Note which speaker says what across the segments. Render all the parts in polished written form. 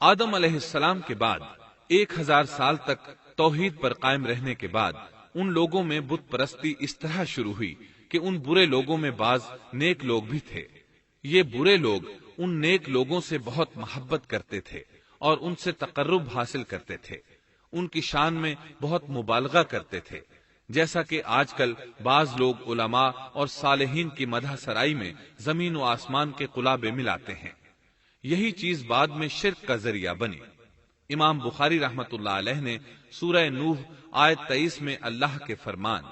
Speaker 1: آدم علیہ السلام کے بعد 1000 سال تک توحید پر قائم رہنے کے بعد ان لوگوں میں بت پرستی اس طرح شروع ہوئی کہ ان برے لوگوں میں بعض نیک لوگ بھی تھے۔ یہ برے لوگ ان نیک لوگوں سے بہت محبت کرتے تھے اور ان سے تقرب حاصل کرتے تھے، ان کی شان میں بہت مبالغہ کرتے تھے، جیسا کہ آج کل بعض لوگ علماء اور صالحین کی مدح سرائی میں زمین و آسمان کے قلابے ملاتے ہیں۔ یہی چیز بعد میں شرک کا ذریعہ بنی۔ امام بخاری رحمت اللہ علیہ نے سورہ نوح آیت 23 میں اللہ کے فرمان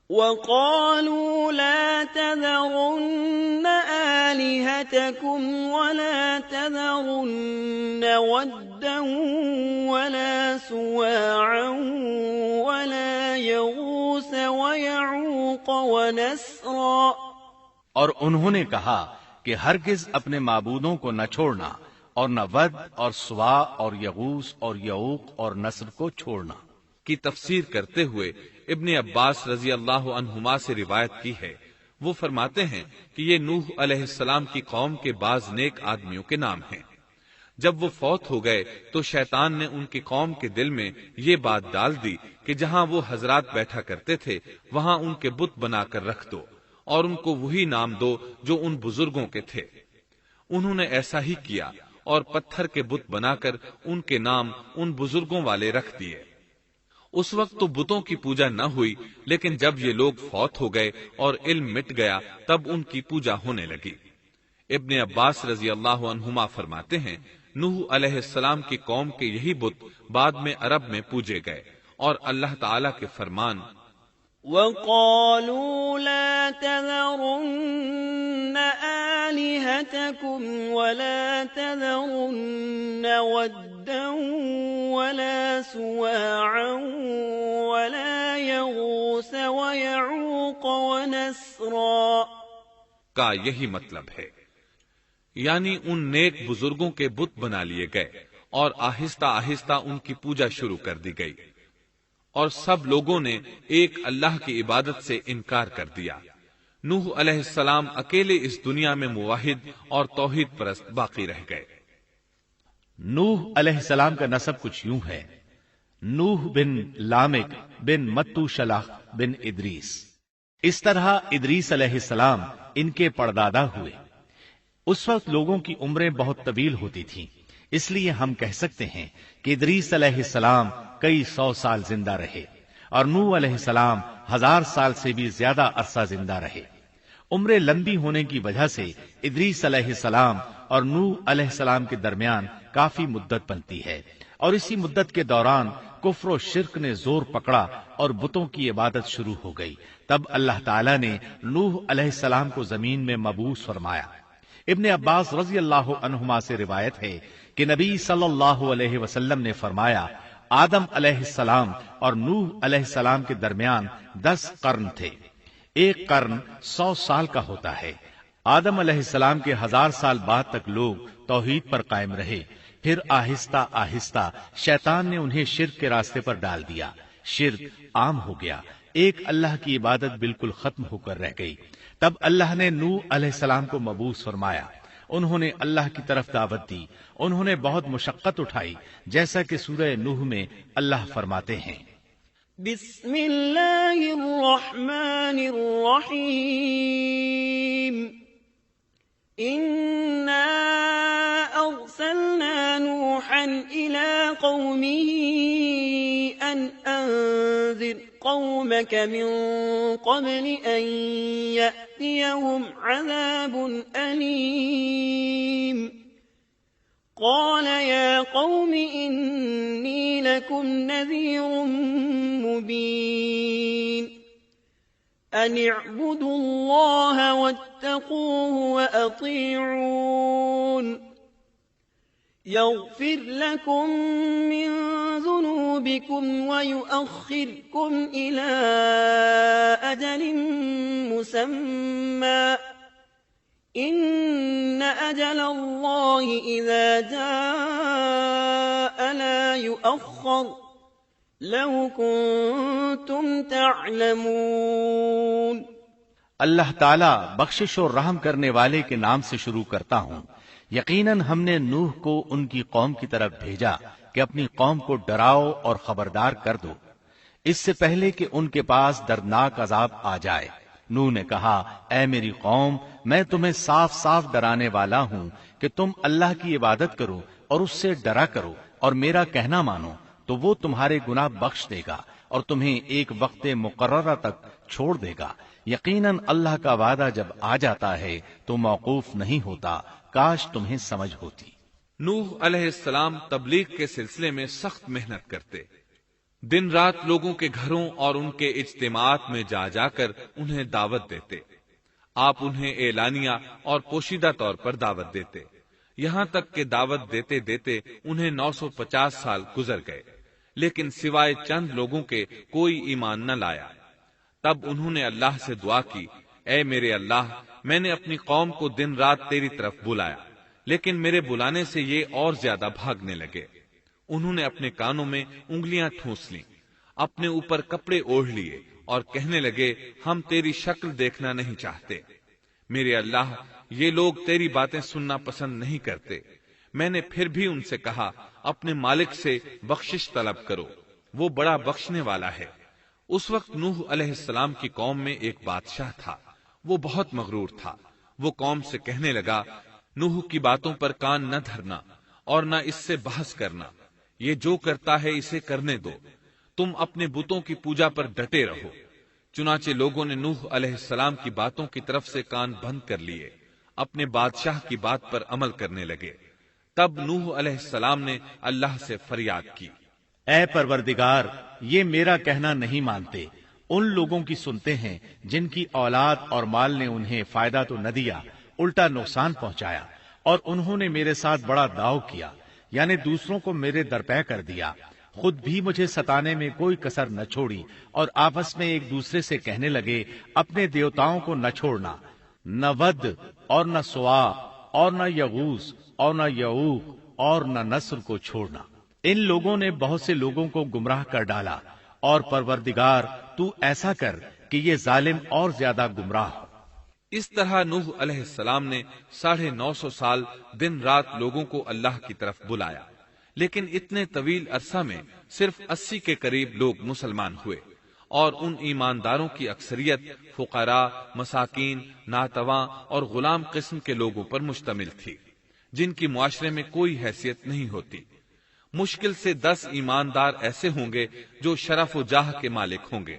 Speaker 2: وَقَالُوا لَا تَذَرُنَّ آلِهَتَكُمْ وَلَا تَذَرُنَّ وَدًّا وَلَا سُوَاعًا وَلَا يَغُوثَ وَيَعُوقَ وَنَسْرًا،
Speaker 3: اور انہوں نے کہا کہ ہرگز اپنے معبودوں کو نہ چھوڑنا اور نہ ود اور سوا اور یغوث اور یعوق اور نصر کو چھوڑنا
Speaker 1: کی تفسیر کرتے ہوئے ابن عباس رضی اللہ عنہما سے روایت کی ہے۔ وہ فرماتے ہیں کہ یہ نوح علیہ السلام کی قوم کے بعض نیک آدمیوں کے نام ہیں۔ جب وہ فوت ہو گئے تو شیطان نے ان کی قوم کے دل میں یہ بات ڈال دی کہ جہاں وہ حضرات بیٹھا کرتے تھے وہاں ان کے بت بنا کر رکھ دو اور ان کو وہی نام دو جو ان بزرگوں کے تھے۔ انہوں نے ایسا ہی کیا اور پتھر کے بت بنا کر ان کے نام ان بزرگوں والے رکھ دیے۔ اس وقت تو بتوں کی پوجا نہ ہوئی، لیکن جب یہ لوگ فوت ہو گئے اور علم مٹ گیا تب ان کی پوجا ہونے لگی۔ ابن عباس رضی اللہ عنہما فرماتے ہیں نوح علیہ السلام کی قوم کے یہی بت بعد میں عرب میں پوجے گئے، اور اللہ تعالی کے فرمان
Speaker 2: وَقَالُوا لَا تَذَرُنَّ آلِهَتَكُمْ وَلَا تَذَرُنَّ وَدًّا وَلَا سُوَاعًا وَلَا يَغُوثَ وَيَعُوقَ وَنَسْرًا
Speaker 1: کا یہی مطلب ہے، یعنی ان نیک بزرگوں کے بت بنا لیے گئے اور آہستہ آہستہ ان کی پوجا شروع کر دی گئی، اور سب لوگوں نے ایک اللہ کی عبادت سے انکار کر دیا۔ نوح علیہ السلام اکیلے اس دنیا میں موحد اور توحید پرست باقی رہ گئے۔
Speaker 3: نوح علیہ السلام کا نسب کچھ یوں ہے: نوح بن لامک بن متو شلح بن ادریس۔ اس طرح ادریس علیہ السلام ان کے پردادا ہوئے۔ اس وقت لوگوں کی عمریں بہت طویل ہوتی تھیں، اس لیے ہم کہہ سکتے ہیں کہ ادریس علیہ السلام کئی 100 سال زندہ رہے اور نوح علیہ السلام 1000 سال سے بھی زیادہ عرصہ زندہ رہے۔ عمریں لمبی ہونے کی وجہ سے ادریس علیہ السلام اور نوح علیہ السلام کے درمیان کافی مدت بنتی ہے، اور اسی مدت کے دوران کفر و شرک نے زور پکڑا اور بتوں کی عبادت شروع ہو گئی۔ تب اللہ تعالیٰ نے نوح علیہ السلام کو زمین میں مبعوث فرمایا۔ ابن عباس رضی اللہ عنہما سے روایت ہے کہ نبی صلی اللہ علیہ وسلم نے فرمایا آدم علیہ السلام اور نوح علیہ السلام کے درمیان 10 قرن تھے۔ ایک قرن 100 سال کا ہوتا ہے۔ آدم علیہ السلام کے 1000 سال بعد تک لوگ توحید پر قائم رہے، پھر آہستہ آہستہ شیطان نے انہیں شرک کے راستے پر ڈال دیا۔ شرک عام ہو گیا، ایک اللہ کی عبادت بالکل ختم ہو کر رہ گئی۔ تب اللہ نے نوح علیہ السلام کو مبعوث فرمایا۔ انہوں نے اللہ کی طرف دعوت دی، انہوں نے بہت مشقت اٹھائی، جیسا کہ سورہ نوح میں اللہ فرماتے ہیں
Speaker 2: بسم اللہ الرحمن الرحیم انا ارسلنا نوحا الى قومه ان انذر قومك من قبل ان يأتيهم عذاب أليم قال يا قوم إني لكم نذير مبين أن اعبدوا الله واتقوه وأطيعون يغفر لكم من ذنوبكم ويؤخركم إلى أجل مسمى إن أجل الله إذا جاء لا يؤخر لو كنتم تعلمون۔
Speaker 3: اللہ تعالیٰ بخشش اور رحم کرنے والے کے نام سے شروع کرتا ہوں۔ یقیناً ہم نے نوح کو ان کی قوم کی طرف بھیجا کہ اپنی قوم کو ڈراؤ اور خبردار کر دو اس سے پہلے کہ ان کے پاس دردناک عذاب آ جائے۔ نوح نے کہا، اے میری قوم، میں تمہیں صاف صاف ڈرانے والا ہوں کہ تم اللہ کی عبادت کرو اور اس سے ڈرا کرو اور میرا کہنا مانو، تو وہ تمہارے گناہ بخش دے گا اور تمہیں ایک وقت مقررہ تک چھوڑ دے گا۔ یقیناً اللہ کا وعدہ جب آ جاتا ہے تو موقوف نہیں ہوتا، کاش تمہیں سمجھ ہوتی۔
Speaker 1: نوح علیہ السلام تبلیغ کے سلسلے میں سخت محنت کرتے، دن رات لوگوں کے گھروں اور ان کے اجتماعات میں جا جا کر انہیں دعوت دیتے۔ آپ انہیں اعلانیہ اور پوشیدہ طور پر دعوت دیتے، یہاں تک کہ دعوت دیتے دیتے انہیں 950 سال گزر گئے، لیکن سوائے چند لوگوں کے کوئی ایمان نہ لایا۔ تب انہوں نے اللہ سے دعا کی، اے میرے اللہ، میں نے اپنی قوم کو دن رات تیری طرف بلایا، لیکن میرے بلانے سے یہ اور زیادہ بھاگنے لگے۔ انہوں نے اپنے کانوں میں انگلیاں ٹھونس لیں، اپنے اوپر کپڑے اوڑھ لیے اور کہنے لگے، ہم تیری شکل دیکھنا نہیں چاہتے۔ میرے اللہ، یہ لوگ تیری باتیں سننا پسند نہیں کرتے۔ میں نے پھر بھی ان سے کہا، اپنے مالک سے بخشش طلب کرو، وہ بڑا بخشنے والا ہے۔ اس وقت نوح علیہ السلام کی قوم میں ایک بادشاہ تھا، وہ بہت مغرور تھا۔ وہ قوم سے کہنے لگا، نوح کی باتوں پر کان نہ دھرنا اور نہ اس سے بحث کرنا، یہ جو کرتا ہے اسے کرنے دو، تم اپنے بتوں کی پوجا پر ڈٹے رہو۔ چنانچہ لوگوں نے نوح علیہ السلام کی باتوں کی طرف سے کان بند کر لیے، اپنے بادشاہ کی بات پر عمل کرنے لگے۔ تب نوح علیہ السلام نے اللہ سے فریاد کی،
Speaker 3: اے پروردگار، یہ میرا کہنا نہیں مانتے، ان لوگوں کی سنتے ہیں جن کی اولاد اور مال نے انہیں فائدہ تو نہ دیا، الٹا نقصان پہنچایا، اور انہوں نے میرے ساتھ بڑا داؤ کیا، یعنی دوسروں کو میرے درپے کر دیا، خود بھی مجھے ستانے میں کوئی کسر نہ چھوڑی، اور آپس میں ایک دوسرے سے کہنے لگے، اپنے دیوتاؤں کو نہ چھوڑنا، نہ ود اور نہ سوا اور نہ یغوث اور نہ یعوق اور نہ نصر کو چھوڑنا۔ ان لوگوں نے بہت سے لوگوں کو گمراہ کر ڈالا، اور پروردگار تو ایسا کر کہ یہ ظالم اور زیادہ گمراہ ہو۔
Speaker 1: اس طرح نوح علیہ السلام نے 950 سال دن رات لوگوں کو اللہ کی طرف بلایا، لیکن اتنے طویل عرصہ میں صرف 80 کے قریب لوگ مسلمان ہوئے، اور ان ایمانداروں کی اکثریت فقراء، مساکین، ناتواں اور غلام قسم کے لوگوں پر مشتمل تھی، جن کی معاشرے میں کوئی حیثیت نہیں ہوتی۔ مشکل سے 10 ایماندار ایسے ہوں گے جو شرف و جاہ کے مالک ہوں گے۔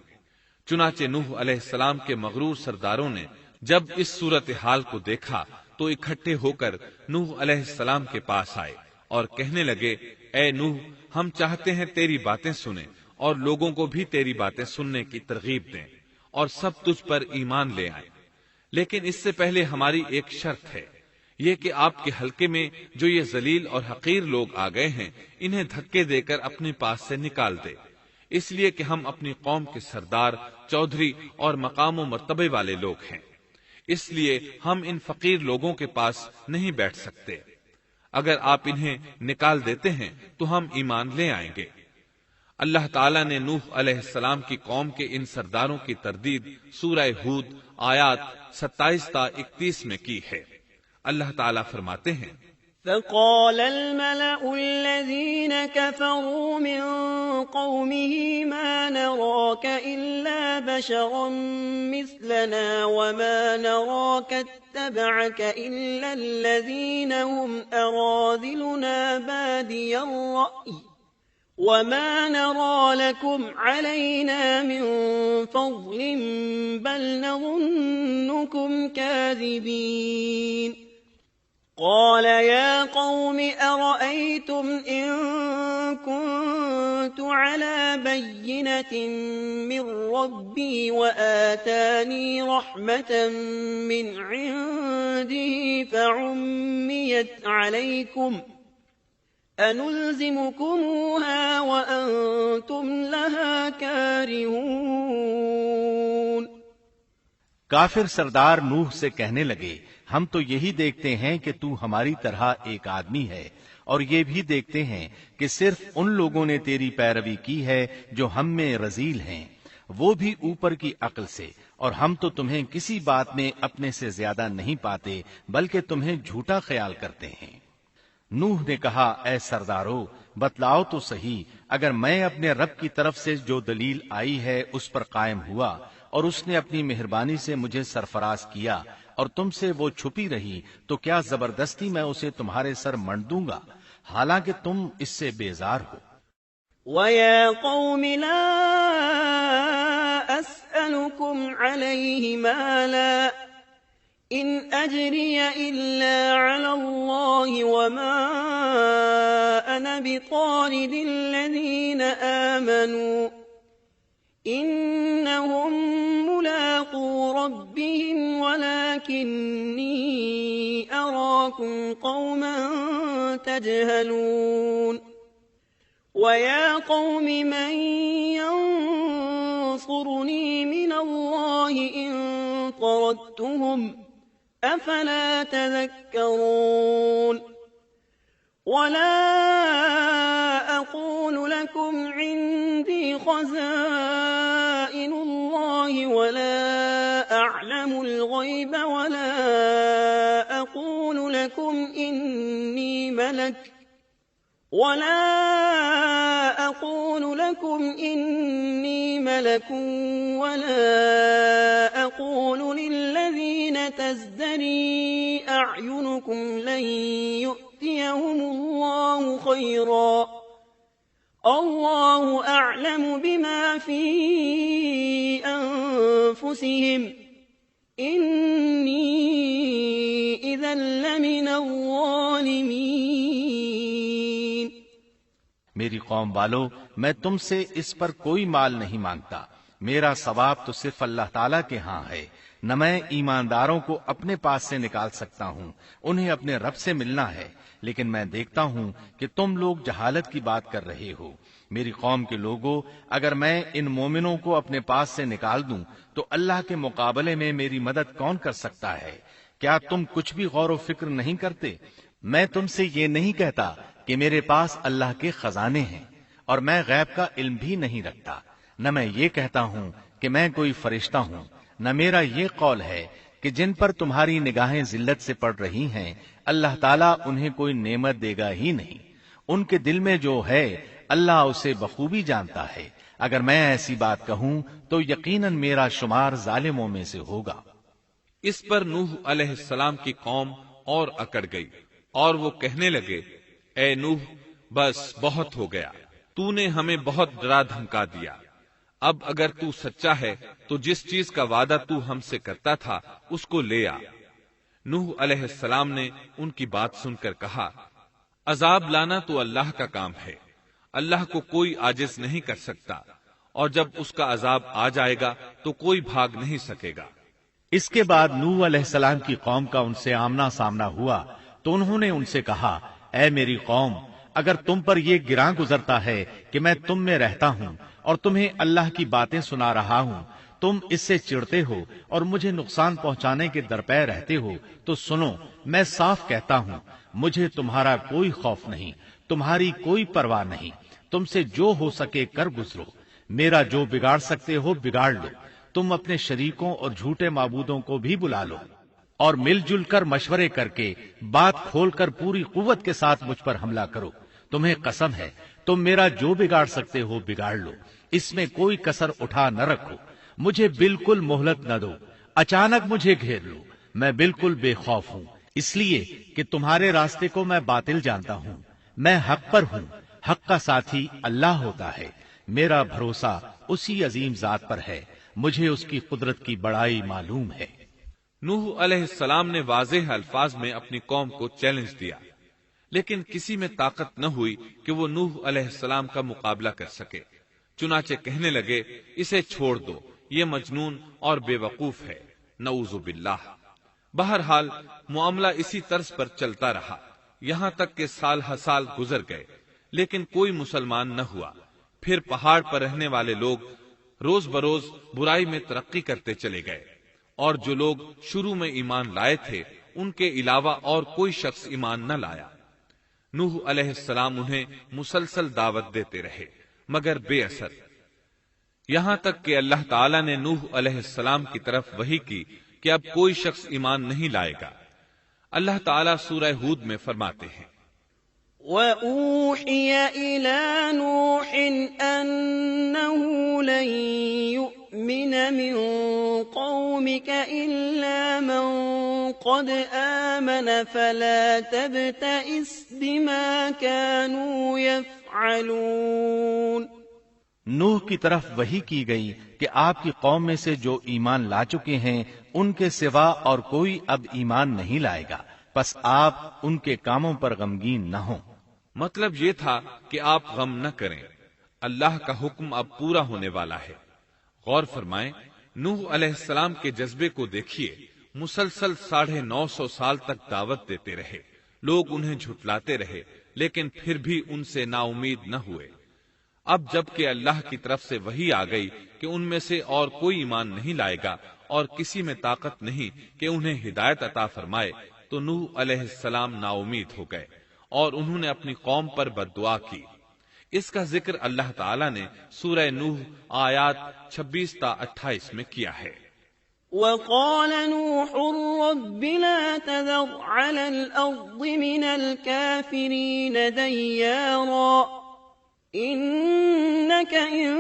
Speaker 1: چنانچہ نوح علیہ السلام کے مغرور سرداروں نے جب اس صورتحال کو دیکھا تو اکٹھے ہو کر نوح علیہ السلام کے پاس آئے اور کہنے لگے، اے نوح، ہم چاہتے ہیں تیری باتیں سنیں اور لوگوں کو بھی تیری باتیں سننے کی ترغیب دیں اور سب تجھ پر ایمان لے آئیں، لیکن اس سے پہلے ہماری ایک شرط ہے، یہ کہ آپ کے حلقے میں جو یہ ذلیل اور حقیر لوگ آ گئے ہیں انہیں دھکے دے کر اپنے پاس سے نکال دے، اس لیے کہ ہم اپنی قوم کے سردار، چودھری اور مقام و مرتبے والے لوگ ہیں، اس لیے ہم ان فقیر لوگوں کے پاس نہیں بیٹھ سکتے۔ اگر آپ انہیں نکال دیتے ہیں تو ہم ایمان لے آئیں گے۔ اللہ تعالیٰ نے نوح علیہ السلام کی قوم کے ان سرداروں کی تردید سورہ ہود آیات 27 تا 31 میں کی ہے۔ اللہ تعالیٰ فرماتے ہیں،
Speaker 2: فقال الملأ الذين كفروا من قومه ما نراك إلا بشرا مثلنا وما نراك اتبعك إلا الذين هم أراذلنا بادي الرأي وما نرى لكم علينا من فضل بل نظنكم كاذبين قال يا قوم أرأيتم إن كنت على بينة من ربي وآتاني رحمة من عنده فعميت عليكم أنلزمكموها وأنتم لها كارهون۔
Speaker 3: کافر سردار نوح سے کہنے لگے، ہم تو یہی دیکھتے ہیں کہ تو ہماری طرح ایک آدمی ہے، اور یہ بھی دیکھتے ہیں کہ صرف ان لوگوں نے تیری پیروی کی ہے جو ہم میں رذیل ہیں، وہ بھی اوپر کی عقل سے، اور ہم تو تمہیں کسی بات میں اپنے سے زیادہ نہیں پاتے بلکہ تمہیں جھوٹا خیال کرتے ہیں۔ نوح نے کہا، اے سردارو، بتلاؤ تو صحیح، اگر میں اپنے رب کی طرف سے جو دلیل آئی ہے اس پر قائم ہوا اور اس نے اپنی مہربانی سے مجھے سرفراز کیا اور تم سے وہ چھپی رہی، تو کیا زبردستی میں اسے تمہارے سر منڈ دوں گا، حالانکہ تم اس سے بیزار ہو۔
Speaker 2: وَيَا قَوْمِ لَا أَسْأَلُكُمْ عَلَيْهِ مَالًا إِنْ أَجْرِيَ إِلَّا عَلَى اللَّهِ وَمَا أَنَا بِطَارِدِ الَّذِينَ آمَنُوا إِنَّهُمْ مُلَاقُو رَبِّهِمْ وَلَكِنِّي أَرَاكُمْ قَوْمًا تَجْهَلُونَ وَيَا قَوْمِ مَنْ يَنصُرُنِي مِنَ اللَّهِ إِن طَرَدتُّهُمْ أَفَلَا تَذَكَّرُونَ وَلَا أَقُولُ لَكُمْ عِندِي خَزَائِنُ اللَّهِ وَلَا أَعْلَمُ الْغَيْبَ وَلَا أَقُولُ لَكُمْ إِنِّي مَلَكٌ وَلَا أَقُولُ لِلَّذِينَ تَزْدَرِي أَعْيُنُكُمْ لَن يُؤْتِيَهُمُ اللَّهُ خَيْرًا اللَّهُ أَعْلَمُ بِمَا فِي أَنفُسِهِمْ إِنِّي إِذًا لَّمِنَ الظَّالِمِينَ۔
Speaker 3: میری قوم والو، میں تم سے اس پر کوئی مال نہیں مانگتا، میرا ثواب تو صرف اللہ تعالیٰ کے ہاں ہے، نہ میں ایمانداروں کو اپنے پاس سے نکال سکتا ہوں، انہیں اپنے رب سے ملنا ہے، لیکن میں دیکھتا ہوں کہ تم لوگ جہالت کی بات کر رہے ہو۔ میری قوم کے لوگوں، اگر میں ان مومنوں کو اپنے پاس سے نکال دوں تو اللہ کے مقابلے میں میری مدد کون کر سکتا ہے؟ کیا تم کچھ بھی غور و فکر نہیں کرتے؟ میں تم سے یہ نہیں کہتا کہ میرے پاس اللہ کے خزانے ہیں اور میں غیب کا علم بھی نہیں رکھتا، نہ میں یہ کہتا ہوں کہ میں کوئی فرشتہ ہوں، نہ میرا یہ قول ہے کہ جن پر تمہاری نگاہیں ذلت سے پڑ رہی ہیں اللہ تعالیٰ انہیں کوئی نعمت دے گا ہی نہیں، ان کے دل میں جو ہے اللہ اسے بخوبی جانتا ہے، اگر میں ایسی بات کہوں تو یقیناً میرا شمار ظالموں میں سے ہوگا۔
Speaker 1: اس پر نوح علیہ السلام کی قوم اور اکڑ گئی اور وہ کہنے لگے، اے نوح، بس بہت ہو گیا، تو نے ہمیں بہت ڈرا دھمکا دیا، اب اگر تو سچا ہے تو جس چیز کا وعدہ تو ہم سے کرتا تھا اس کو لے آ۔ نوح علیہ السلام نے ان کی بات سن کر کہا، عذاب لانا تو اللہ کا کام ہے، اللہ کو کوئی عاجز نہیں کر سکتا، اور جب اس کا عذاب آ جائے گا تو کوئی بھاگ نہیں سکے گا۔
Speaker 3: اس کے بعد نوح علیہ السلام کی قوم کا ان سے آمنا سامنا ہوا تو انہوں نے ان سے کہا، اے میری قوم، اگر تم پر یہ گراں گزرتا ہے کہ میں تم میں رہتا ہوں اور تمہیں اللہ کی باتیں سنا رہا ہوں، تم اس سے چڑھتے ہو اور مجھے نقصان پہنچانے کے درپے رہتے ہو، تو سنو، میں صاف کہتا ہوں، مجھے تمہارا کوئی خوف نہیں، تمہاری کوئی پرواہ نہیں، تم سے جو ہو سکے کر گزرو، میرا جو بگاڑ سکتے ہو بگاڑ لو، تم اپنے شریکوں اور جھوٹے معبودوں کو بھی بلا لو اور مل جل کر مشورے کر کے بات کھول کر پوری قوت کے ساتھ مجھ پر حملہ کرو، تمہیں قسم ہے تم میرا جو بگاڑ سکتے ہو بگاڑ لو، اس میں کوئی کسر اٹھا نہ رکھو، مجھے بالکل مہلت نہ دو، اچانک مجھے گھیر لو، میں بالکل بے خوف ہوں، اس لیے کہ تمہارے راستے کو میں باطل جانتا ہوں، میں حق پر ہوں، حق کا ساتھی اللہ ہوتا ہے، میرا بھروسہ اسی عظیم ذات پر ہے، مجھے اس کی قدرت کی بڑائی معلوم ہے۔
Speaker 1: نوح علیہ السلام نے واضح الفاظ میں اپنی قوم کو چیلنج دیا، لیکن کسی میں طاقت نہ ہوئی کہ وہ نوح علیہ السلام کا مقابلہ کر سکے، چنانچہ کہنے لگے، اسے چھوڑ دو، یہ مجنون اور بے وقوف ہے، نعوذ باللہ۔ بہرحال معاملہ اسی طرز پر چلتا رہا، یہاں تک کہ سال ہر سال گزر گئے، لیکن کوئی مسلمان نہ ہوا۔ پھر پہاڑ پر رہنے والے لوگ روز بروز برائی میں ترقی کرتے چلے گئے، اور جو لوگ شروع میں ایمان لائے تھے ان کے علاوہ اور کوئی شخص ایمان نہ لایا۔ نوح علیہ السلام انہیں مسلسل دعوت دیتے رہے مگر بے اثر۔ یہاں تک کہ اللہ تعالیٰ نے نوح علیہ السلام کی طرف وحی کی کہ اب کوئی شخص ایمان نہیں لائے گا۔ اللہ تعالیٰ سورہ ہود میں فرماتے ہیں،
Speaker 2: وَأُوحِيَ إِلَى نُوحٍ أَنَّهُ لَن يُؤْمِنَ مِن قَوْمِكَ إِلَّا مَن قَدْ آمَنَ فَلَا تَبْتَئِسْ بِمَا كَانُوا يَفْعَلُونَ۔
Speaker 3: نوح کی طرف وحی کی گئی کہ آپ کی قوم میں سے جو ایمان لا چکے ہیں ان کے سوا اور کوئی اب ایمان نہیں لائے گا، پس آپ ان کے کاموں پر غمگین نہ ہوں۔
Speaker 1: مطلب یہ تھا کہ آپ غم نہ کریں، اللہ کا حکم اب پورا ہونے والا ہے۔ غور فرمائیں، نوح علیہ السلام کے جذبے کو دیکھیے، مسلسل 950 سال تک دعوت دیتے رہے، لوگ انہیں جھٹلاتے رہے، لیکن پھر بھی ان سے نا امید نہ ہوئے۔ اب جب کہ اللہ کی طرف سے وحی آ گئی کہ ان میں سے اور کوئی ایمان نہیں لائے گا اور کسی میں طاقت نہیں کہ انہیں ہدایت عطا فرمائے، تو نوح علیہ السلام نا امید ہو گئے اور انہوں نے اپنی قوم پر بد دعا کی۔ اس کا ذکر اللہ تعالیٰ نے سورہ نوح آیات 26 تا 28 میں کیا ہے۔
Speaker 2: وَقَالَ نُوحٌ رَبِّ لَا تَذَرْ عَلَى الْأَرْضِ مِنَ الْكَافِرِينَ دَيَّارًا إِنَّكَ إِن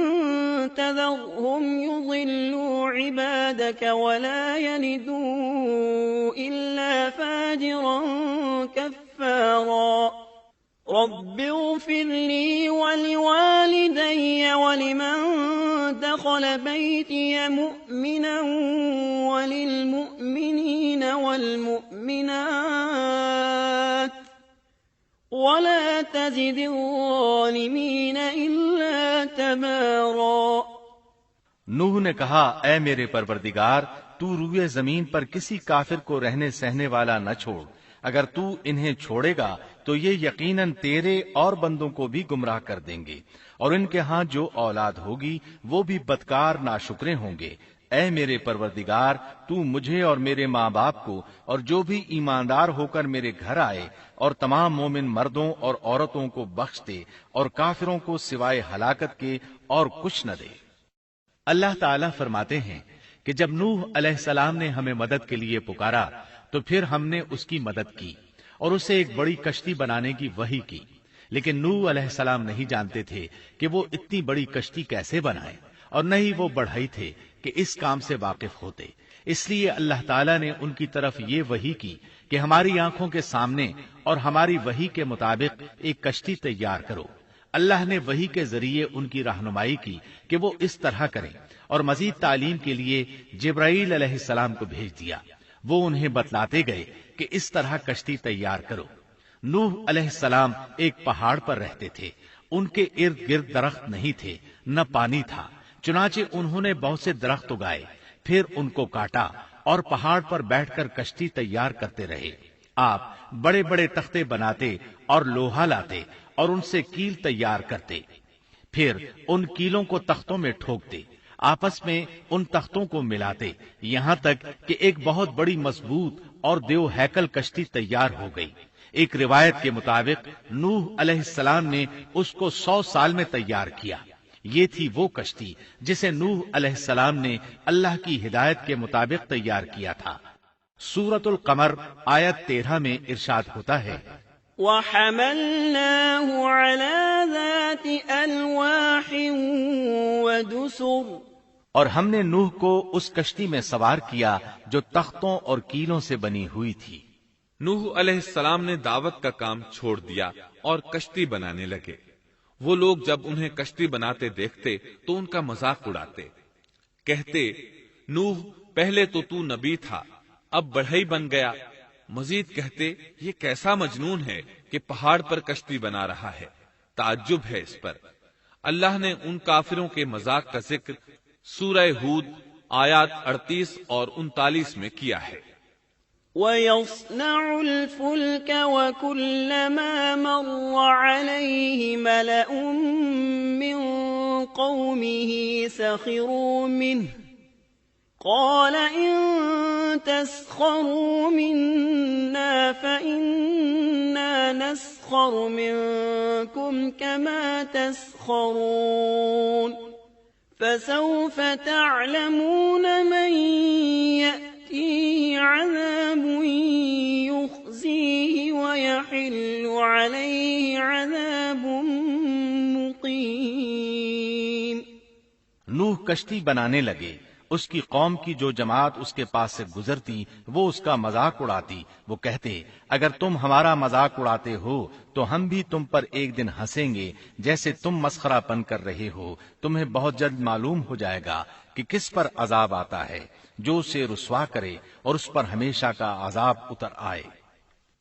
Speaker 2: تَذَرْهُمْ يُضِلُّوا عِبَادَكَ وَلَا يَلِدُوا إِلَّا فَاجِرًا كَفَّارًا رَبِّ اغْفِرْ لِي وَلِوَالِدَيَّ وَلِمَن دَخَلَ بَيْتِيَ مُؤْمِنًا وَلِلْمُؤْمِنِينَ وَالْمُؤْمِنَاتِ وَلَا تَزِدِ الظَّالِمِينَ إِلَّا تَبَارًا۔
Speaker 3: نوح نے کہا، اے میرے پروردگار، تو روئے زمین پر کسی کافر کو رہنے سہنے والا نہ چھوڑ، اگر تو انہیں چھوڑے گا تو یہ یقیناً تیرے اور بندوں کو بھی گمراہ کر دیں گے، اور ان کے ہاں جو اولاد ہوگی وہ بھی بدکار ناشکرے ہوں گے۔ اے میرے پروردگار، تو مجھے اور میرے ماں باپ کو اور جو بھی ایماندار ہو کر میرے گھر آئے اور تمام مومن مردوں اور عورتوں کو بخش دے، اور کافروں کو سوائے ہلاکت کے اور کچھ نہ دے۔ اللہ تعالیٰ فرماتے ہیں کہ جب نوح علیہ السلام نے ہمیں مدد کے لیے پکارا تو پھر ہم نے اس کی مدد کی اور اسے ایک بڑی کشتی بنانے کی وحی کی، لیکن نوح علیہ السلام نہیں جانتے تھے کہ وہ اتنی بڑی کشتی کیسے بنائے، اور نہ ہی وہ بڑھئی تھے کہ اس کام سے واقف ہوتے۔ اس لیے اللہ تعالیٰ نے ان کی طرف یہ وحی کی کہ ہماری آنکھوں کے سامنے اور ہماری وحی کے مطابق ایک کشتی تیار کرو۔ اللہ نے وحی کے ذریعے ان کی رہنمائی کی کہ وہ اس طرح کریں، اور مزید تعلیم کے لیے جبرائیل علیہ السلام کو بھیج دیا۔ وہ انہیں بتلاتے گئے کہ اس طرح کشتی تیار کرو۔ نوح علیہ السلام ایک پہاڑ پر رہتے تھے، ان کے ارد گرد درخت نہیں تھے، نہ پانی تھا، چنانچہ انہوں نے بہت سے درخت اگائے، پھر ان کو کاٹا اور پہاڑ پر بیٹھ کر کشتی تیار کرتے رہے۔ آپ بڑے بڑے تختے بناتے اور لوہا لاتے اور ان سے کیل تیار کرتے، پھر ان کیلوں کو تختوں میں ٹھوکتے، آپس میں ان تختوں کو ملاتے، یہاں تک کہ ایک بہت بڑی مضبوط اور دیو ہیکل کشتی تیار ہو گئی۔ ایک روایت کے مطابق نوح علیہ السلام نے اس کو 100 سال میں تیار کیا۔ یہ تھی وہ کشتی جسے نوح علیہ السلام نے اللہ کی ہدایت کے مطابق تیار کیا تھا۔ سورۃ القمر آیت 13 میں ارشاد ہوتا ہے،
Speaker 2: وَحَمَلْنَاهُ عَلَى ذَاتِ أَلْوَاحٍ وَدُسُرٍ،
Speaker 3: اور ہم نے نوح کو اس کشتی میں سوار کیا جو تختوں اور کیلوں سے بنی ہوئی تھی۔
Speaker 1: نوح علیہ السلام نے دعوت کا کام چھوڑ دیا اور کشتی بنانے لگے۔ وہ لوگ جب انہیں کشتی بناتے دیکھتے تو ان کا مذاق اڑاتے، کہتے، نوح پہلے تو نبی تھا، اب بڑھئی بن گیا۔ مزید کہتے، یہ کیسا مجنون ہے کہ پہاڑ پر کشتی بنا رہا ہے، تعجب ہے اس پر۔ اللہ نے ان کافروں کے مذاق کا ذکر سورہ ہود آیات 38 اور 39 میں کیا ہے۔
Speaker 2: وَيَصْنَعُ الْفُلْكَ وَكُلَّمَا مَرَّ عَلَيْهِ مَلَأٌ مِّن قَوْمِهِ سَخِرُوا مِنْهُ قَالَ إِن تَسْخَرُوا مِنَّا فَإِنَّا نَسْخَرُ مِنكُمْ كَمَا تَسْخَرُونَ فسوف تعلمون من يأتيه عذاب يخزيه ويحل عليه عذاب مقيم۔
Speaker 3: نوح کشتی بنانے لگے، اس کی قوم کی جو جماعت اس کے پاس سے گزرتی وہ اس کا مذاق اڑاتی۔ وہ کہتے اگر تم ہمارا مذاق اڑاتے ہو تو ہم بھی تم پر ایک دن ہنسیں گے جیسے تم مسخرہ پن کر رہے ہو۔ تمہیں بہت جلد معلوم ہو جائے گا کہ کس پر عذاب آتا ہے جو اسے رسوا کرے اور اس پر ہمیشہ کا عذاب اتر آئے۔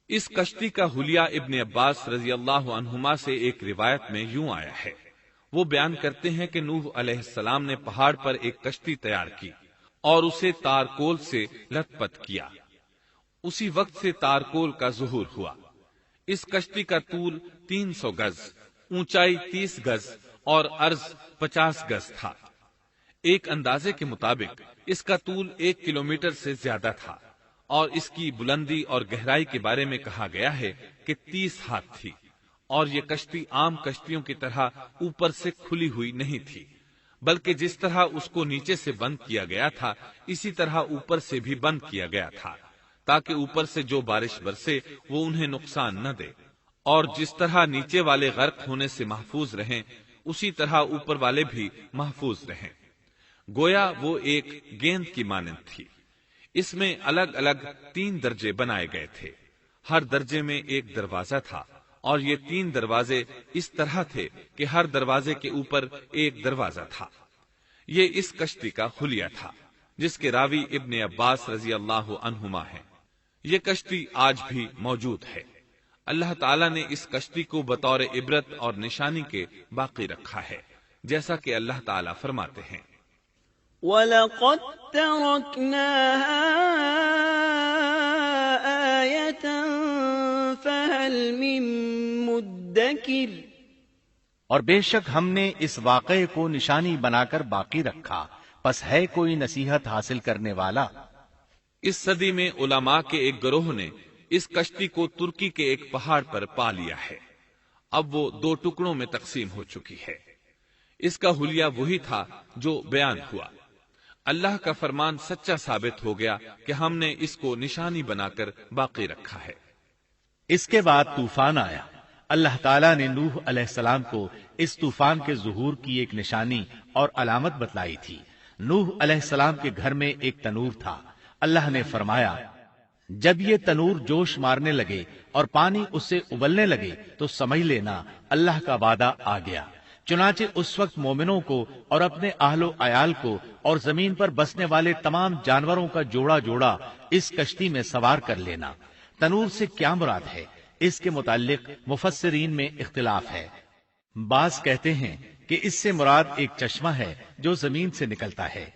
Speaker 1: اس کشتی کا حلیہ ابن عباس رضی اللہ عنہما سے ایک روایت میں یوں آیا ہے۔ وہ بیان کرتے ہیں کہ نوح علیہ السلام نے پہاڑ پر ایک کشتی تیار کی اور اسے تارکول سے لت پت کیا۔ اسی وقت سے تارکول کا ظہور ہوا۔ اس کشتی کا طول 300 گز، اونچائی 30 گز اور عرض 50 گز تھا۔ ایک اندازے کے مطابق اس کا طول 1 کلومیٹر سے زیادہ تھا اور اس کی بلندی اور گہرائی کے بارے میں کہا گیا ہے کہ 30 ہاتھ تھی، اور یہ کشتی عام کشتیوں کی طرح اوپر سے کھلی ہوئی نہیں تھی، بلکہ جس طرح اس کو نیچے سے بند کیا گیا تھا اسی طرح اوپر سے بھی بند کیا گیا تھا، تاکہ اوپر سے جو بارش برسے وہ انہیں نقصان نہ دے، اور جس طرح نیچے والے غرق ہونے سے محفوظ رہیں اسی طرح اوپر والے بھی محفوظ رہیں۔ گویا وہ ایک گیند کی مانند تھی۔ اس میں الگ الگ 3 درجے بنائے گئے تھے، ہر درجے میں ایک دروازہ تھا، اور یہ 3 دروازے اس طرح تھے کہ ہر دروازے کے اوپر ایک دروازہ تھا۔ یہ اس کشتی کا حلیہ تھا جس کے راوی ابن عباس رضی اللہ عنہما ہیں۔ یہ کشتی آج بھی موجود ہے۔ اللہ تعالیٰ نے اس کشتی کو بطور عبرت اور نشانی کے باقی رکھا ہے، جیسا کہ اللہ تعالیٰ فرماتے ہیں
Speaker 2: وَلَقَدْ تَرَكْنَاهَا آيَةً فَهَلْ مِن مُدَّكِرٍ،
Speaker 3: اور بے شک ہم نے اس واقعے کو نشانی بنا کر باقی رکھا، پس ہے کوئی نصیحت حاصل کرنے والا۔
Speaker 1: اس صدی میں علماء کے ایک گروہ نے اس کشتی کو ترکی کے ایک پہاڑ پر پا لیا ہے۔ اب وہ 2 ٹکڑوں میں تقسیم ہو چکی ہے۔ اس کا حلیہ وہی تھا جو بیان ہوا۔ اللہ کا فرمان سچا ثابت ہو گیا کہ ہم نے اس کو نشانی بنا کر باقی رکھا ہے۔
Speaker 3: اس کے بعد طوفان آیا۔ اللہ تعالیٰ نے نوح علیہ السلام کو اس طوفان کے ظہور کی ایک نشانی اور علامت بتلائی تھی۔ نوح علیہ السلام کے گھر میں ایک تنور تھا۔ اللہ نے فرمایا جب یہ تنور جوش مارنے لگے اور پانی اس سے ابلنے لگے تو سمجھ لینا اللہ کا وعدہ آ گیا۔ چنانچہ اس وقت مومنوں کو اور اپنے اہل و عیال کو اور زمین پر بسنے والے تمام جانوروں کا جوڑا جوڑا اس کشتی میں سوار کر لینا۔ تنور سے کیا مراد ہے، اس کے متعلق مفسرین میں اختلاف ہے۔ بعض کہتے ہیں کہ اس سے مراد ایک چشمہ ہے جو زمین سے نکلتا ہے،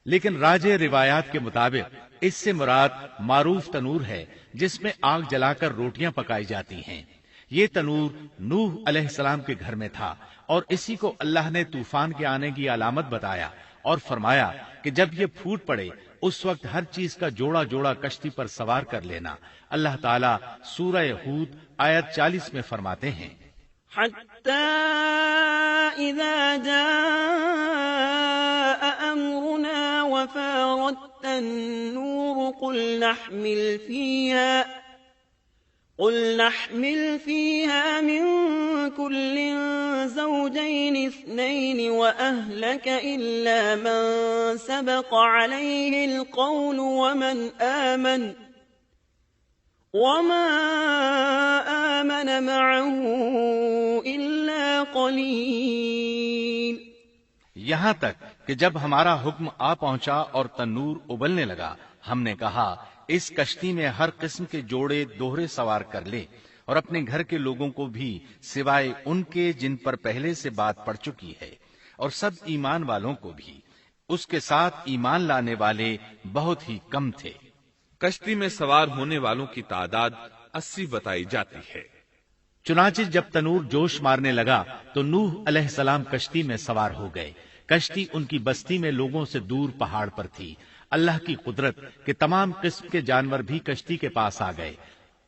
Speaker 3: لیکن راجح روایات کے مطابق اس سے مراد معروف تنور ہے جس میں آگ جلا کر روٹیاں پکائی جاتی ہیں۔ یہ تنور نوح علیہ السلام کے گھر میں تھا اور اسی کو اللہ نے طوفان کے آنے کی علامت بتایا اور فرمایا کہ جب یہ پھوٹ پڑے اس وقت ہر چیز کا جوڑا جوڑا کشتی پر سوار کر لینا۔ اللہ تعالیٰ سورہ ہود آیت 40 میں فرماتے ہیں
Speaker 2: حَتَّى إِذَا جَاءَ أَمْرُنَا وَفَارَتِ النُّورُ قُلْ نَحْمِلْ فِيهَا مِن كُلٍّ زَوْجَيْنِ اثْنَيْنِ وَأَهْلَكَ إِلَّا مَن سَبَقَ عَلَيْهِ الْقَوْلُ وَمَا آمَنَ مَعَهُ إِلَّا قَلِيلٌ۔
Speaker 3: یہاں تک کہ جب ہمارا حکم آ پہنچا اور تنور ابلنے لگا، ہم نے کہا اس کشتی میں ہر قسم کے جوڑے دوہرے سوار کر لے اور اپنے گھر کے لوگوں کو بھی سوائے ان کے جن پر پہلے سے بات پڑ چکی ہے، اور سب ایمان والوں کو بھی۔ اس کے ساتھ ایمان لانے والے بہت ہی کم تھے۔
Speaker 1: کشتی میں سوار ہونے والوں کی تعداد 80 بتائی جاتی ہے۔
Speaker 3: چنانچہ جب تنور جوش مارنے لگا تو نوح علیہ السلام کشتی میں سوار ہو گئے۔ کشتی ان کی بستی میں لوگوں سے دور پہاڑ پر تھی۔ اللہ کی قدرت کہ تمام قسم کے جانور بھی کشتی کے پاس آ گئے۔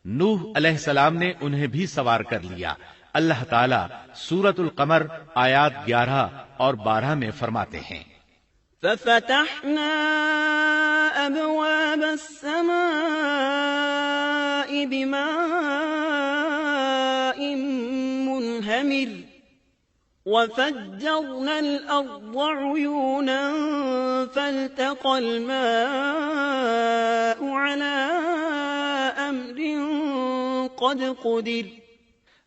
Speaker 3: نوح علیہ السلام نے انہیں بھی سوار کر لیا۔ اللہ تعالیٰ سورۃ القمر آیات 11 اور 12 میں فرماتے ہیں،
Speaker 2: ففتحنا أبواب السماء بماء منهمر وفجرنا الأرض عيونا فالتقى الماء على أمر قد قدر۔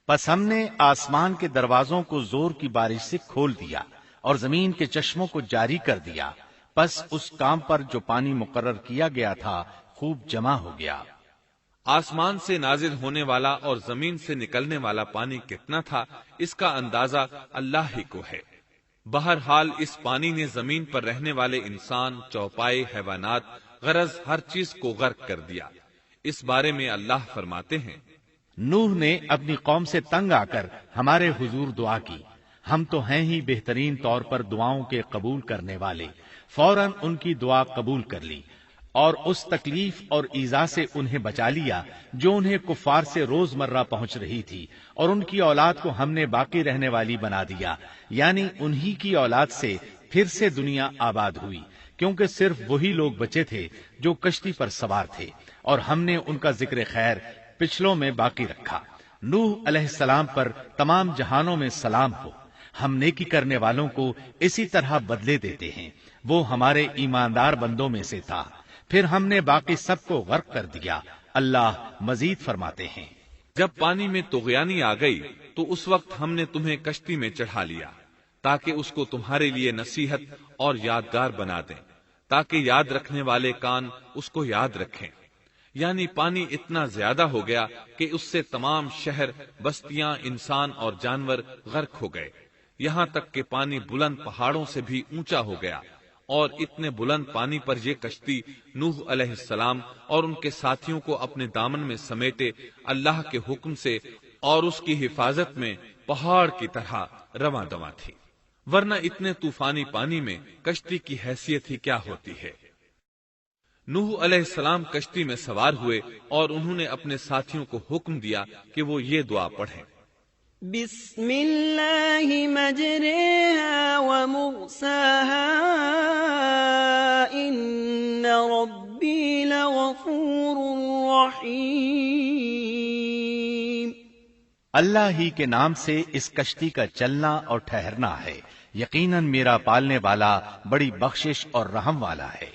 Speaker 3: پس ہم نے آسمان کے دروازوں کو زور کی بارش سے کھول دیا اور زمین کے چشموں کو جاری کر دیا، پس اس کام پر جو پانی مقرر کیا گیا تھا خوب جمع ہو گیا۔
Speaker 1: آسمان سے نازل ہونے والا اور زمین سے نکلنے والا پانی کتنا تھا، اس کا اندازہ اللہ ہی کو ہے۔ بہرحال اس پانی نے زمین پر رہنے والے انسان، چوپائے، حیوانات، غرض ہر چیز کو غرق کر دیا۔ اس بارے میں اللہ فرماتے ہیں،
Speaker 3: نوح نے اپنی قوم سے تنگ آ کر ہمارے حضور دعا کی، ہم تو ہیں ہی بہترین طور پر دعاؤں کے قبول کرنے والے۔ فوراً ان کی دعا قبول کر لی اور اس تکلیف اور ایذا سے انہیں بچا لیا جو انہیں کفار سے روزمرہ پہنچ رہی تھی، اور ان کی اولاد کو ہم نے باقی رہنے والی بنا دیا، یعنی انہی کی اولاد سے پھر سے دنیا آباد ہوئی، کیونکہ صرف وہی لوگ بچے تھے جو کشتی پر سوار تھے، اور ہم نے ان کا ذکر خیر پچھلوں میں باقی رکھا۔ نوح علیہ السلام پر تمام جہانوں میں سلام ہو، ہم نیکی کرنے والوں کو اسی طرح بدلے دیتے ہیں، وہ ہمارے ایماندار بندوں میں سے تھا، پھر ہم نے باقی سب کو غرق کر دیا۔ اللہ مزید فرماتے ہیں،
Speaker 1: جب پانی میں طغیانی آ گئی تو اس وقت ہم نے تمہیں کشتی میں چڑھا لیا تاکہ اس کو تمہارے لیے نصیحت اور یادگار بنا دیں، تاکہ یاد رکھنے والے کان اس کو یاد رکھیں۔ یعنی پانی اتنا زیادہ ہو گیا کہ اس سے تمام شہر، بستیاں، انسان اور جانور غرق ہو گئے، یہاں تک کہ پانی بلند پہاڑوں سے بھی اونچا ہو گیا، اور اتنے بلند پانی پر یہ کشتی نوح علیہ السلام اور ان کے ساتھیوں کو اپنے دامن میں سمیٹے اللہ کے حکم سے اور اس کی حفاظت میں پہاڑ کی طرح رواں دواں تھی، ورنہ اتنے طوفانی پانی میں کشتی کی حیثیت ہی کیا ہوتی ہے۔ نوح علیہ السلام کشتی میں سوار ہوئے اور انہوں نے اپنے ساتھیوں کو حکم دیا کہ وہ یہ دعا پڑھیں،
Speaker 2: بسم اللہ مجریہا ومرساہا ان ربی لغفور رحیم۔
Speaker 3: اللہ ہی کے نام سے اس کشتی کا چلنا اور ٹھہرنا ہے، یقیناً میرا پالنے والا بڑی بخشش اور رحم والا ہے۔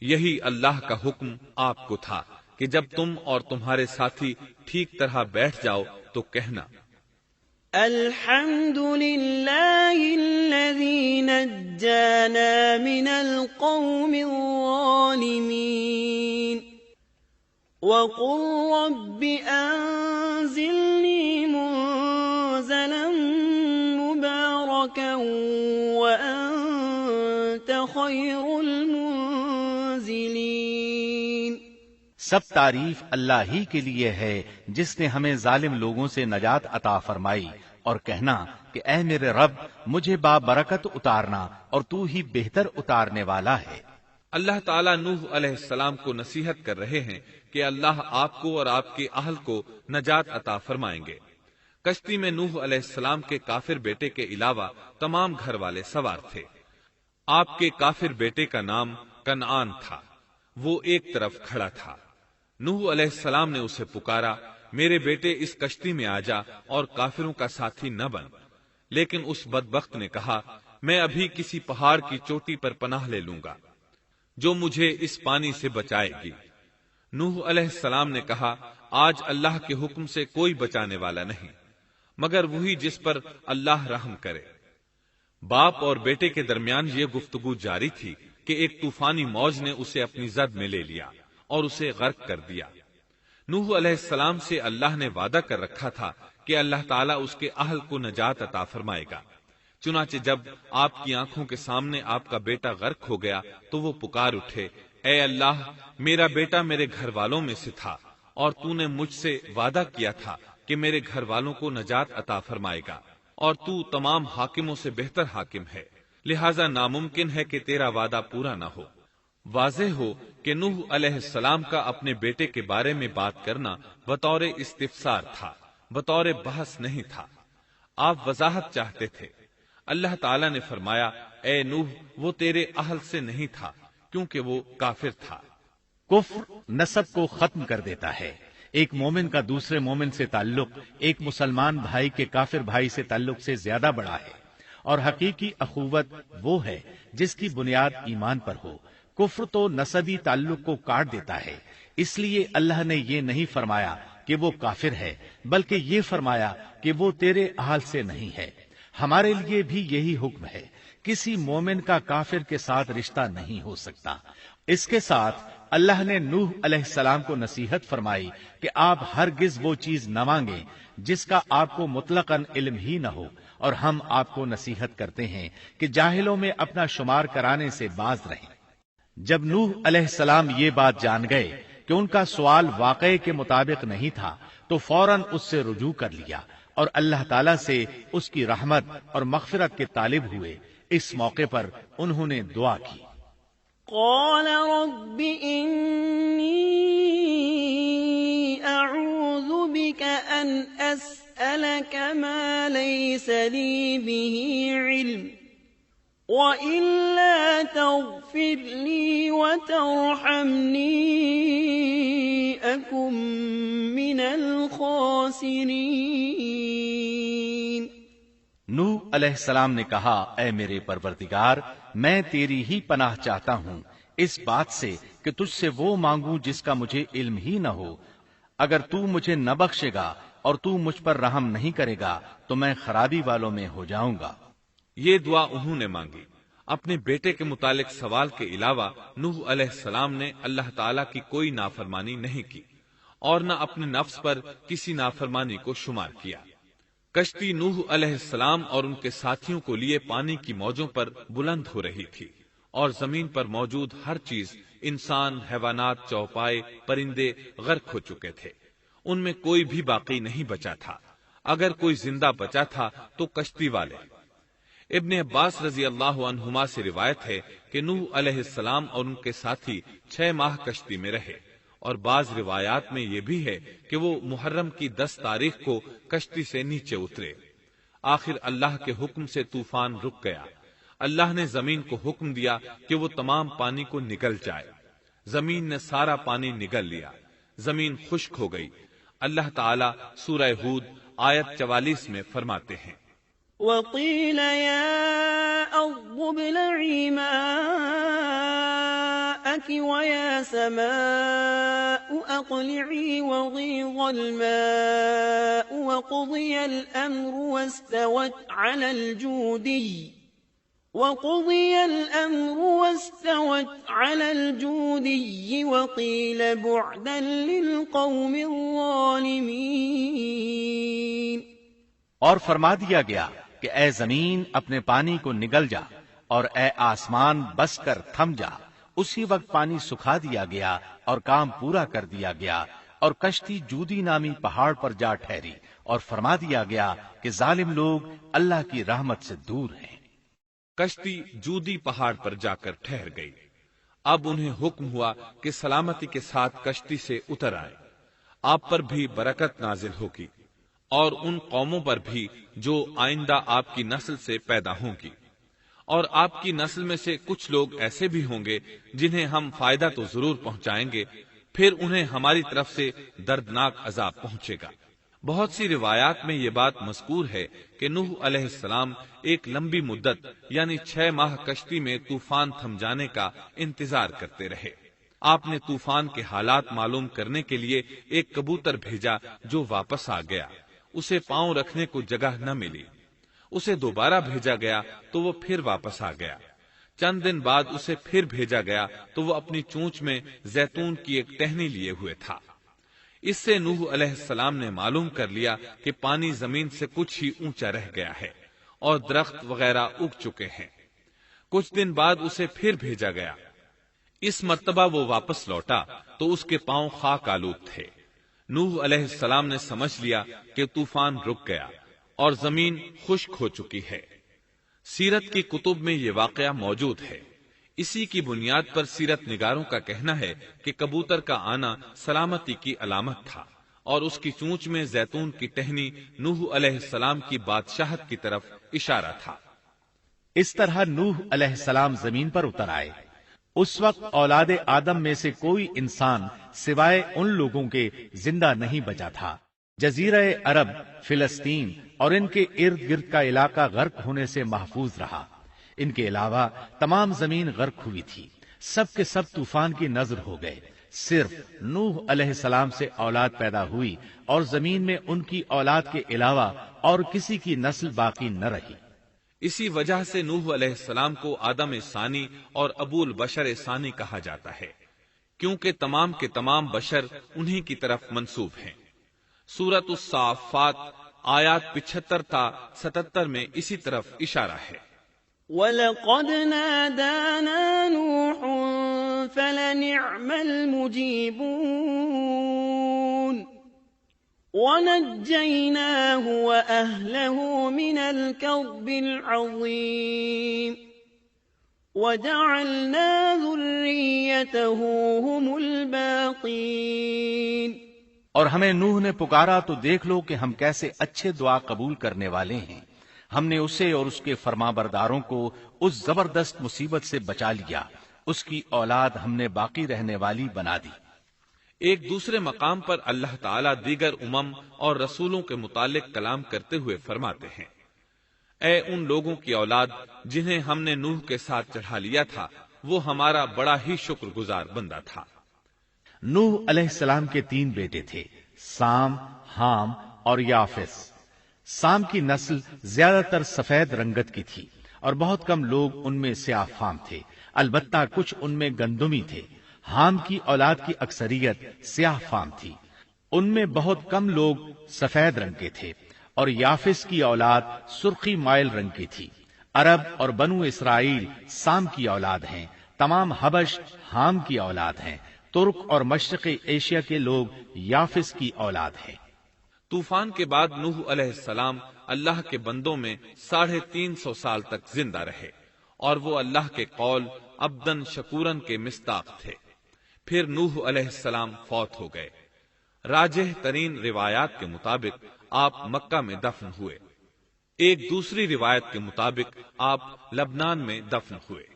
Speaker 1: یہی اللہ کا حکم آپ کو تھا کہ جب تم اور تمہارے ساتھی ٹھیک طرح بیٹھ جاؤ تو کہنا،
Speaker 2: الحمد للہ الذی نجانا من القوم الظالمین وقل رب انزلنی منزلا مبارکا وانت خیر المنزلین۔
Speaker 3: سب تعریف اللہ ہی کے لیے ہے جس نے ہمیں ظالم لوگوں سے نجات عطا فرمائی، اور کہنا کہ اے میرے رب مجھے بابرکت اتارنا اور تو ہی بہتر اتارنے والا ہے۔
Speaker 1: اللہ تعالیٰ نوح علیہ السلام کو نصیحت کر رہے ہیں کہ اللہ آپ کو اور آپ کے اہل کو نجات عطا فرمائیں گے۔ کشتی میں نوح علیہ السلام کے کافر بیٹے کے علاوہ تمام گھر والے سوار تھے۔ آپ کے کافر بیٹے کا نام کنعان تھا، وہ ایک طرف کھڑا تھا۔ نوح علیہ السلام نے اسے پکارا، میرے بیٹے اس کشتی میں آ جا اور کافروں کا ساتھی نہ بن، لیکن اس بدبخت نے کہا، میں ابھی کسی پہاڑ کی چوٹی پر پناہ لے لوں گا جو مجھے اس پانی سے بچائے گی۔ نوح علیہ السلام نے کہا، آج اللہ کے حکم سے کوئی بچانے والا نہیں مگر وہی جس پر اللہ رحم کرے۔ باپ اور بیٹے کے درمیان یہ گفتگو جاری تھی کہ ایک طوفانی موج نے اسے اپنی زد میں لے لیا اور اسے غرق کر دیا۔ نوح علیہ السلام سے اللہ نے وعدہ کر رکھا تھا کہ اللہ تعالیٰ اس کے اہل کو نجات عطا فرمائے گا۔ چنانچہ جب آپ کی آنکھوں کے سامنے آپ کا بیٹا غرق ہو گیا تو وہ پکار اٹھے، اے اللہ، میرا بیٹا میرے گھر والوں میں سے تھا اور تو نے مجھ سے وعدہ کیا تھا کہ میرے گھر والوں کو نجات عطا فرمائے گا، اور تو تمام حاکموں سے بہتر حاکم ہے، لہذا ناممکن ہے کہ تیرا وعدہ پورا نہ ہو۔ واضح ہو کہ نوح علیہ السلام کا اپنے بیٹے کے بارے میں بات کرنا بطور استفسار تھا، بطور بحث نہیں تھا، آپ وضاحت چاہتے تھے۔ اللہ تعالیٰ نے فرمایا، اے نوح، وہ تیرے اہل سے نہیں تھا کیونکہ وہ کافر تھا۔
Speaker 3: کفر نسب کو ختم کر دیتا ہے۔ ایک مومن کا دوسرے مومن سے تعلق ایک مسلمان بھائی کے کافر بھائی سے تعلق سے زیادہ بڑا ہے، اور حقیقی اخوت وہ ہے جس کی بنیاد ایمان پر ہو۔ کفر تو نسبی تعلق کو کاٹ دیتا ہے، اس لیے اللہ نے یہ نہیں فرمایا کہ وہ کافر ہے، بلکہ یہ فرمایا کہ وہ تیرے اہل سے نہیں ہے۔ ہمارے لیے بھی یہی حکم ہے، کسی مومن کا کافر کے ساتھ رشتہ نہیں ہو سکتا۔ اس کے ساتھ اللہ نے نوح علیہ السلام کو نصیحت فرمائی کہ آپ ہرگز وہ چیز نہ مانگیں جس کا آپ کو مطلقاً علم ہی نہ ہو، اور ہم آپ کو نصیحت کرتے ہیں کہ جاہلوں میں اپنا شمار کرانے سے باز رہیں۔ جب نوح علیہ السلام یہ بات جان گئے کہ ان کا سوال واقعے کے مطابق نہیں تھا تو فوراً اس سے رجوع کر لیا اور اللہ تعالیٰ سے اس کی رحمت اور مغفرت کے طالب ہوئے۔ اس موقع پر انہوں نے دعا کی،
Speaker 2: قال رب إني أعوذ بك أن أسألك ما ليس لي به علم وإلا تغفر لي وترحمني أكن من الخاسرين۔
Speaker 3: نوح علیہ السلام نے کہا، اے میرے پروردگار، میں تیری ہی پناہ چاہتا ہوں اس بات سے کہ تجھ سے وہ مانگوں جس کا مجھے علم ہی نہ ہو۔ اگر تو مجھے نہ بخشے گا اور تو مجھ پر رحم نہیں کرے گا تو میں خرابی والوں میں ہو جاؤں گا۔
Speaker 1: یہ دعا انہوں نے مانگی۔ اپنے بیٹے کے متعلق سوال کے علاوہ نوح علیہ السلام نے اللہ تعالیٰ کی کوئی نافرمانی نہیں کی اور نہ اپنے نفس پر کسی نافرمانی کو شمار کیا۔ کشتی نوح علیہ السلام اور ان کے ساتھیوں کو لیے پانی کی موجوں پر بلند ہو رہی تھی، اور زمین پر موجود ہر چیز، انسان، حیوانات، چوپائے، پرندے غرق ہو چکے تھے۔ ان میں کوئی بھی باقی نہیں بچا تھا۔ اگر کوئی زندہ بچا تھا تو کشتی والے۔ ابن عباس رضی اللہ عنہما سے روایت ہے کہ نوح علیہ السلام اور ان کے ساتھی 6 ماہ کشتی میں رہے، اور بعض روایات میں یہ بھی ہے کہ وہ محرم کی 10 تاریخ کو کشتی سے نیچے اترے۔ آخر اللہ کے حکم سے طوفان رک گیا۔ اللہ نے زمین کو حکم دیا کہ وہ تمام پانی کو نگل جائے۔ زمین نے سارا پانی نگل لیا، زمین خشک ہو گئی۔ اللہ تعالیٰ سورہ ہود آیت 44 میں فرماتے ہیں،
Speaker 2: وقيل يا أرض ابلعي ماءك ويا سماء أقلعي وغيض الماء وقضي الأمر واستوت على الجودي وقيل بعدا للقوم الظالمين۔
Speaker 3: اور فرما دیا گیا کہ اے زمین اپنے پانی کو نگل جا، اور اے آسمان بس کر تھم جا۔ اسی وقت پانی سکھا دیا گیا اور کام پورا کر دیا گیا، اور کشتی جودی نامی پہاڑ پر جا ٹھہری، اور فرما دیا گیا کہ ظالم لوگ اللہ کی رحمت سے دور ہیں۔
Speaker 1: کشتی جودی پہاڑ پر جا کر ٹھہر گئی۔ اب انہیں حکم ہوا کہ سلامتی کے ساتھ کشتی سے اتر آئے۔ آپ پر بھی برکت نازل ہوگی، اور ان قوموں پر بھی جو آئندہ آپ کی نسل سے پیدا ہوں گی، اور آپ کی نسل میں سے کچھ لوگ ایسے بھی ہوں گے جنہیں ہم فائدہ تو ضرور پہنچائیں گے، پھر انہیں ہماری طرف سے دردناک عذاب پہنچے گا۔ بہت سی روایات میں یہ بات مذکور ہے کہ نوح علیہ السلام ایک لمبی مدت یعنی 6 ماہ کشتی میں طوفان تھم جانے کا انتظار کرتے رہے۔ آپ نے طوفان کے حالات معلوم کرنے کے لیے ایک کبوتر بھیجا جو واپس آ گیا۔ اسے پاؤں رکھنے کو جگہ نہ ملی۔ اسے دوبارہ بھیجا گیا تو وہ پھر واپس آ گیا۔ چند دن بعد اسے پھر بھیجا گیا تو وہ اپنی چونچ میں زیتون کی ایک ٹہنی لیے ہوئے تھا۔ اس سے نوح علیہ السلام نے معلوم کر لیا کہ پانی زمین سے کچھ ہی اونچا رہ گیا ہے اور درخت وغیرہ اگ چکے ہیں۔ کچھ دن بعد اسے پھر بھیجا گیا۔ اس مرتبہ وہ واپس لوٹا تو اس کے پاؤں خاک آلود تھے۔ نوح علیہ السلام نے سمجھ لیا کہ طوفان رک گیا اور زمین خشک ہو چکی ہے۔ سیرت کی کتب میں یہ واقعہ موجود ہے۔ اسی کی بنیاد پر سیرت نگاروں کا کہنا ہے کہ کبوتر کا آنا سلامتی کی علامت تھا، اور اس کی چونچ میں زیتون کی ٹہنی نوح علیہ السلام کی بادشاہت کی طرف اشارہ تھا۔
Speaker 3: اس طرح نوح علیہ السلام زمین پر اتر آئے۔ اس وقت اولاد آدم میں سے کوئی انسان سوائے ان لوگوں کے زندہ نہیں بچا تھا۔ جزیرہ عرب، فلسطین اور ان کے ارد گرد کا علاقہ غرق ہونے سے محفوظ رہا۔ ان کے علاوہ تمام زمین غرق ہوئی تھی۔ سب کے سب طوفان کی نذر ہو گئے۔ صرف نوح علیہ السلام سے اولاد پیدا ہوئی اور زمین میں ان کی اولاد کے علاوہ اور کسی کی نسل باقی نہ رہی۔
Speaker 1: اسی وجہ سے نوح علیہ السلام کو آدم ثانی اور ابو البشر ثانی کہا جاتا ہے، کیونکہ تمام کے تمام بشر انہی کی طرف منسوب ہیں۔ سورۃ الصافات آیات 75 تا 77 میں اسی طرف اشارہ ہے۔
Speaker 2: وَلَقَدْ نَادَانَا نُوحٌ فَلَنِعْمَ الْمُجِيبُونَ وَنَجَّيْنَاهُ وَأَهْلَهُ مِنَ الْكَرْبِ الْعَظِيمِ وَجَعَلْنَا ذُرِّيَّتَهُ هُمُ الْبَاقِينَ۔
Speaker 3: اور ہمیں نوح نے پکارا تو دیکھ لو کہ ہم کیسے اچھے دعا قبول کرنے والے ہیں۔ ہم نے اسے اور اس کے فرمانبرداروں کو اس زبردست مصیبت سے بچا لیا۔ اس کی اولاد ہم نے باقی رہنے والی بنا دی۔
Speaker 1: ایک دوسرے مقام پر اللہ تعالیٰ دیگر امم اور رسولوں کے متعلق کلام کرتے ہوئے فرماتے ہیں، اے ان لوگوں کی اولاد جنہیں ہم نے نوح کے ساتھ چڑھا لیا تھا، وہ ہمارا بڑا ہی شکر گزار بندہ تھا۔
Speaker 3: نوح علیہ السلام کے 3 بیٹے تھے، سام، حام اور یافس۔ سام کی نسل زیادہ تر سفید رنگت کی تھی اور بہت کم لوگ ان میں سیاہ فام تھے، البتہ کچھ ان میں گندمی تھے۔ حام کی اولاد کی اکثریت سیاہ فام تھی، ان میں بہت کم لوگ سفید رنگ کے تھے، اور یافس کی اولاد سرخی مائل رنگ کی تھی۔ عرب اور بنو اسرائیل سام کی اولاد ہیں، تمام حبش حام کی اولاد ہیں، ترک اور مشرقی ایشیا کے لوگ یافس کی اولاد ہیں۔
Speaker 1: طوفان کے بعد نوح علیہ السلام اللہ کے بندوں میں 350 سال تک زندہ رہے، اور وہ اللہ کے قول عبدن شکورن کے مصداق تھے۔ پھر نوح علیہ السلام فوت ہو گئے۔ راجح ترین روایات کے مطابق آپ مکہ میں دفن ہوئے، ایک دوسری روایت کے مطابق آپ لبنان میں دفن ہوئے۔